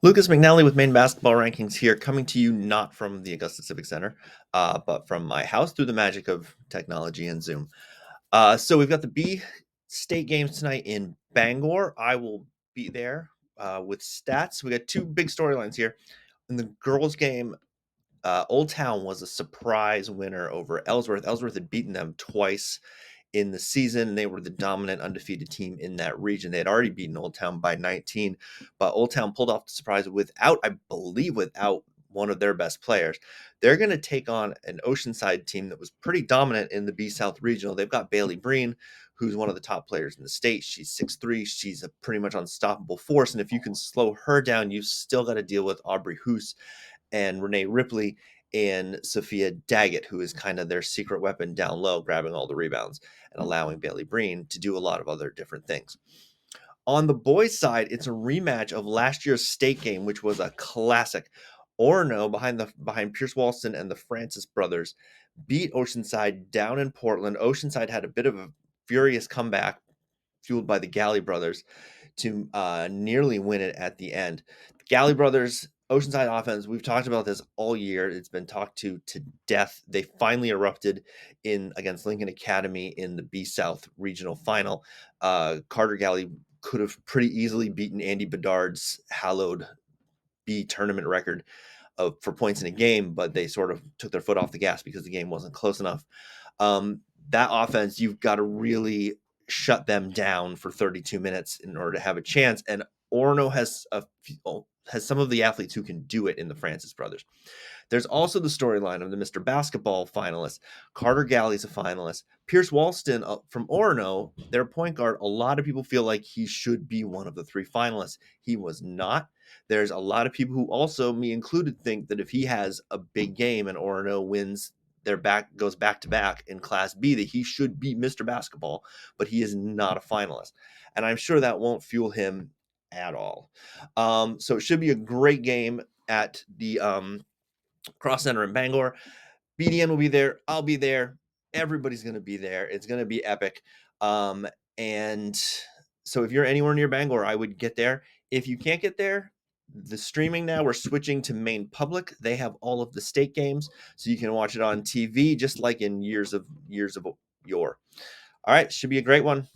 Lucas McNelly with Maine basketball rankings here, coming to you not from the Augusta Civic Center, but from my house through the magic of technology and Zoom. So we've got the B state games tonight in Bangor. I will be there with stats. We got two big storylines here. In the girls' game, Old Town was a surprise winner over Ellsworth. Ellsworth had beaten them twice in the season, and they were the dominant undefeated team in that region. They had already beaten Old Town by 19, but Old Town pulled off the surprise without, I believe, without one of their best players. They're going to take on an Oceanside team that was pretty dominant in the B South Regional. They've got Bailey Breen, who's one of the top players in the state. She's 6'3". She's a pretty much unstoppable force, and if you can slow her down, you've still got to deal with Aubrey Hoos and Renee Ripley and Sophia Daggett, who is kind of their secret weapon down low, grabbing all the rebounds and allowing Bailey Breen to do a lot of other different things. On the boys' side, it's a rematch of last year's state game, which was a classic. Orono, behind Pierce Walston and the Francis brothers, beat Oceanside down in Portland. Oceanside had a bit of a furious comeback, fueled by the Galley brothers, to nearly win it at the end. Galley brothers, Oceanside offense, we've talked about this all year. It's been talked to death. They finally erupted in against Lincoln Academy in the B South regional final. Carter Galley could have pretty easily beaten Andy Bedard's hallowed B tournament record for points in a game, but they sort of took their foot off the gas because the game wasn't close enough. That offense, you've got to really shut them down for 32 minutes in order to have a chance. And Orono has some of the athletes who can do it in the Francis brothers. There's also the storyline of the Mr. Basketball finalists. Carter Galley's a finalist. Pierce Walston from Orono, their point guard, a lot of people feel like he should be one of the three finalists. He was not. There's a lot of people who also, me included, think that if he has a big game and Orono wins goes back to back in Class B, that he should be Mr. Basketball, but he is not a finalist. And I'm sure that won't fuel him at all. So it should be a great game at the Cross Center in Bangor. BDN will be there. I'll be there. Everybody's going to be there. It's going to be epic. And so if you're anywhere near Bangor, I would get there. If you can't get there, the streaming now, we're switching to Maine Public. They have all of the state games, so you can watch it on TV, just like in years of yore. All right, should be a great one.